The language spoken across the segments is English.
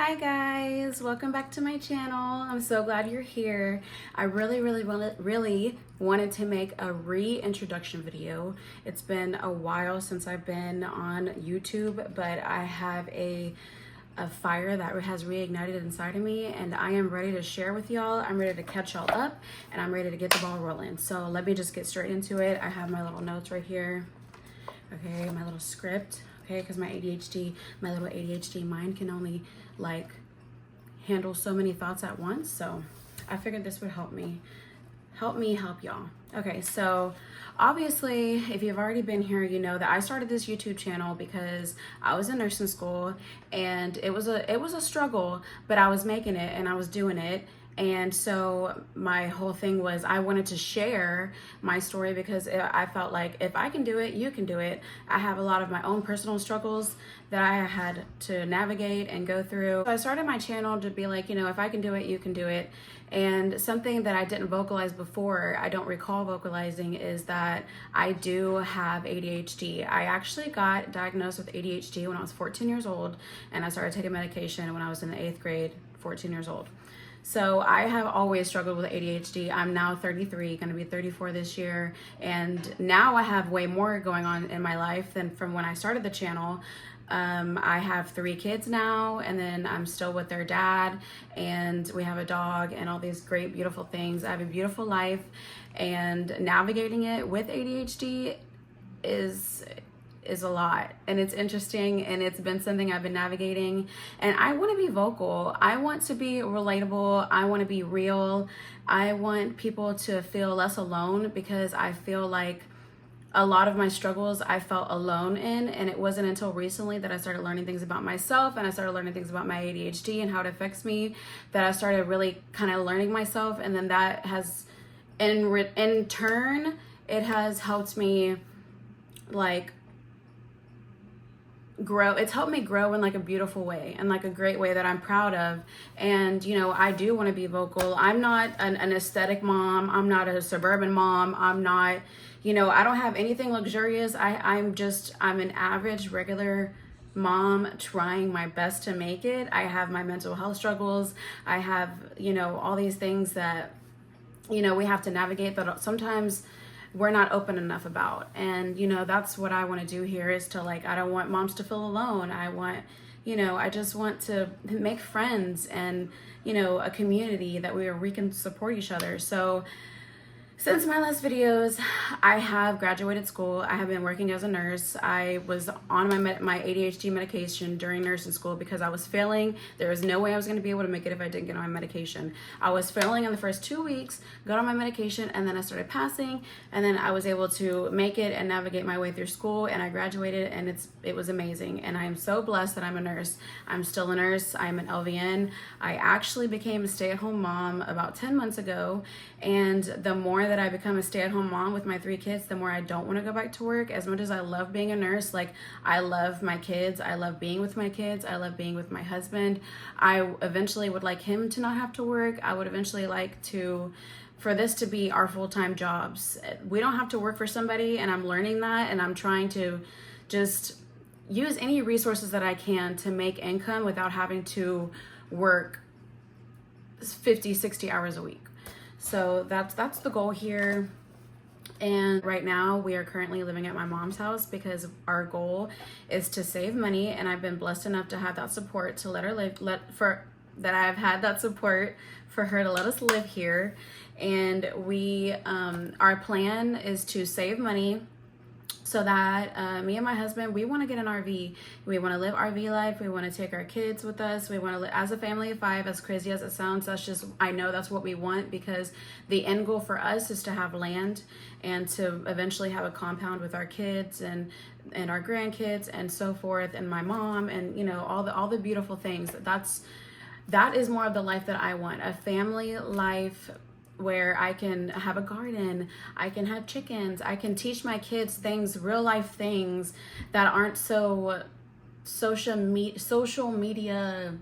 Hi guys, welcome back to my channel. I'm so glad you're here. I really wanted to make a reintroduction video. It's been a while since I've been on YouTube, but I have a fire that has reignited inside of me, and I am ready to share with y'all. I'm ready to catch y'all up, and I'm ready to get the ball rolling. So let me just get straight into it. I have my little notes right here. Okay, my little script. Okay, because my little ADHD mind can only like handle so many thoughts at once. So I figured this would help me help y'all. Okay, so obviously if you've already been here, you know that I started this YouTube channel because I was in nursing school, and it was a struggle, but I was making it and I was doing it. And so my whole thing was I wanted to share my story because I felt like if I can do it, you can do it. I have a lot of my own personal struggles that I had to navigate and go through. So I started my channel to be like, you know, if I can do it, you can do it. And something that I didn't vocalize before, I don't recall vocalizing, is that I do have ADHD. I actually got diagnosed with ADHD when I was 14 years old, and I started taking medication when I was in the 8th grade, 14 years old. So I have always struggled with ADHD. I'm now 33, going to be 34 this year. And now I have way more going on in my life than from when I started the channel. I have 3 kids now, and then I'm still with their dad, and we have a dog and all these great, beautiful things. I have a beautiful life, and navigating it with ADHD is a lot, and it's interesting, and it's been something I've been navigating. And I want to be vocal. I want to be relatable. I want to be real. I want people to feel less alone, because I feel like a lot of my struggles I felt alone in, and it wasn't until recently that I started learning things about myself, and I started learning things about my ADHD and how it affects me, that I started really kind of learning myself. And then that has in turn, it has helped me like grow. It's helped me grow in like a beautiful way, and like a great way that I'm proud of. And you know, I do want to be vocal. I'm not an aesthetic mom. I'm not a suburban mom. I'm not, you know, I don't have anything luxurious. I'm an average, regular mom trying my best to make it. I have my mental health struggles. I have, you know, all these things that, you know, we have to navigate, but sometimes we're not open enough about. And you know, that's what I want to do here, is to like, I don't want moms to feel alone. I want, you know, I just want to make friends and, you know, a community that we can support each other. So since my last videos, I have graduated school. I have been working as a nurse. I was on my ADHD medication during nursing school because I was failing. There was no way I was going to be able to make it if I didn't get on my medication. I was failing in the first 2 weeks, got on my medication, and then I started passing, and then I was able to make it and navigate my way through school, and I graduated, and it was amazing. And I am so blessed that I'm a nurse. I'm still a nurse. I'm an LVN. I actually became a stay-at-home mom about 10 months ago, and the more that I become a stay-at-home mom with my 3 kids, the more I don't want to go back to work. As much as I love being a nurse, like, I love my kids, I love being with my kids, I love being with my husband. I eventually would like him to not have to work. I would eventually like for this to be our full-time jobs. We don't have to work for somebody, and I'm learning that, and I'm trying to just use any resources that I can to make income without having to work 50, 60 hours a week. So that's the goal here. And right now we are currently living at my mom's house because our goal is to save money, and I've been blessed enough to have that support to let her I've had that support for her to let us live here. And we our plan is to save money so that me and my husband, we want to get an RV. We want to live RV life. We want to take our kids with us. We want to live as a family of 5, as crazy as it sounds. I know that's what we want, because the end goal for us is to have land and to eventually have a compound with our kids and our grandkids and so forth, and my mom, and you know, all the beautiful things. That is more of the life that I want, a family life where I can have a garden, I can have chickens, I can teach my kids things, real life things that aren't so social media,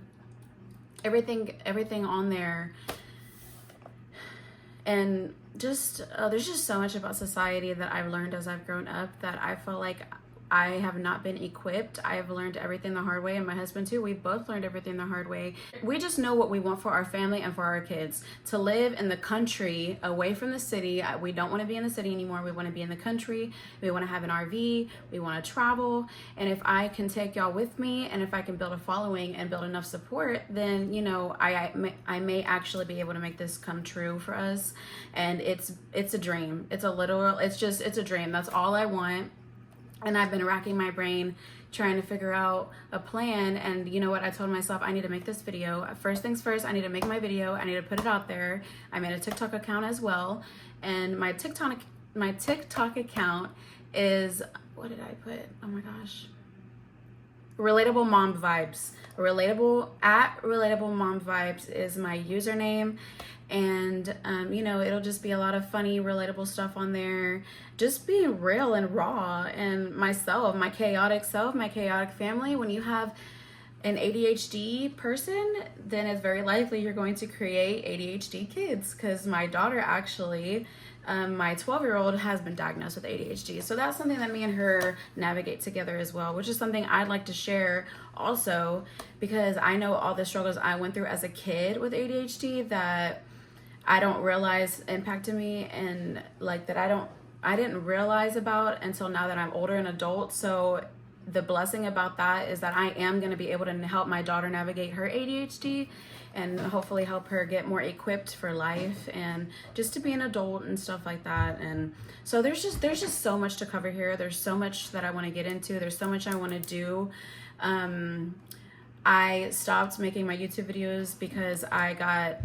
everything on there. And just there's just so much about society that I've learned as I've grown up that I feel like I have not been equipped. I have learned everything the hard way, and my husband too. We both learned everything the hard way. We just know what we want for our family and for our kids. To live in the country, away from the city. We don't want to be in the city anymore. We want to be in the country. We want to have an RV. We want to travel. And if I can take y'all with me, and if I can build a following and build enough support, then, you know, I may actually be able to make this come true for us. And it's a dream. It's a dream. That's all I want. And I've been racking my brain trying to figure out a plan. And you know what? I told myself I need to make this video. First things first, I need to make my video. I need to put it out there. I made a TikTok account as well. And my TikTok account is, what did I put? Oh my gosh. Relatable Mom Vibes. Relatable Mom Vibes is my username. And you know, it'll just be a lot of funny, relatable stuff on there, just being real and raw, and myself, my chaotic self, my chaotic family. When you have an ADHD person, then it's very likely you're going to create ADHD kids, because my daughter actually, my 12-year-old has been diagnosed with ADHD. So that's something that me and her navigate together as well, which is something I'd like to share also, because I know all the struggles I went through as a kid with ADHD that I don't realize impacted me, and like that I didn't realize about until now that I'm older and adult. So the blessing about that is that I am going to be able to help my daughter navigate her ADHD, and hopefully help her get more equipped for life and just to be an adult and stuff like that. And so there's just so much to cover here. There's so much that I want to get into. There's so much I want to do. I stopped making my YouTube videos because I got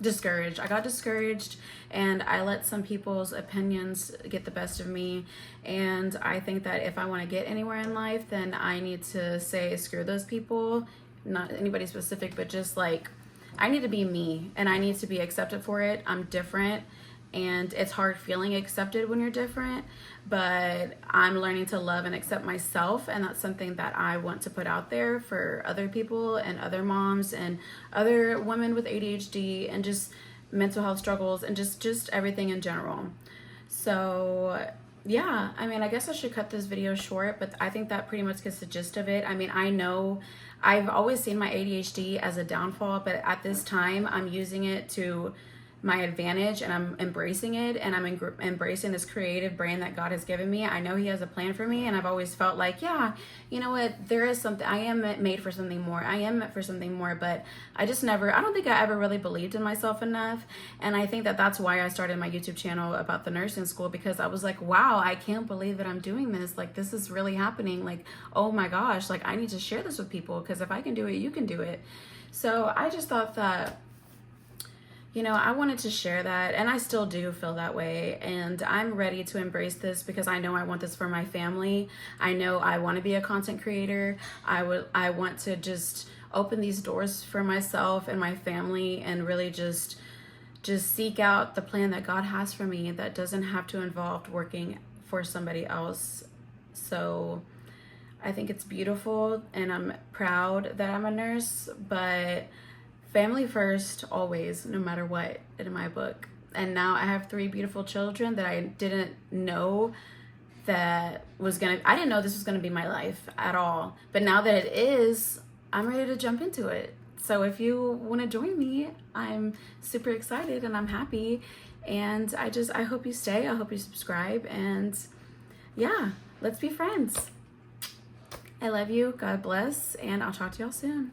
discouraged. I got discouraged, and I let some people's opinions get the best of me. And I think that if I want to get anywhere in life, then I need to say screw those people. Not anybody specific, but just like, I need to be me, and I need to be accepted for it. I'm different, and it's hard feeling accepted when you're different, but I'm learning to love and accept myself, and that's something that I want to put out there for other people and other moms and other women with ADHD and just mental health struggles and just everything in general. So yeah, I mean, I guess I should cut this video short, but I think that pretty much gets the gist of it. I mean, I know I've always seen my ADHD as a downfall, but at this time I'm using it to my advantage, and I'm embracing it, and I'm embracing this creative brain that God has given me. I know He has a plan for me, and I've always felt like, yeah, you know what, there is something, I am made for something more. I am meant for something more, but I don't think I ever really believed in myself enough. And I think that that's why I started my YouTube channel about the nursing school, because I was like, wow, I can't believe that I'm doing this. Like, this is really happening. Like, oh my gosh, like I need to share this with people, because if I can do it, you can do it. So I just thought that, you know, I wanted to share that, and I still do feel that way, and I'm ready to embrace this because I know I want this for my family. I know I want to be a content creator. I want to just open these doors for myself and my family, and really just seek out the plan that God has for me that doesn't have to involve working for somebody else. So I think it's beautiful, and I'm proud that I'm a nurse, but family first, always, no matter what, in my book. And now I have 3 beautiful children that I didn't know I didn't know this was gonna be my life at all. But now that it is, I'm ready to jump into it. So if you wanna join me, I'm super excited and I'm happy. And I hope you stay, I hope you subscribe, and yeah, let's be friends. I love you, God bless, and I'll talk to y'all soon.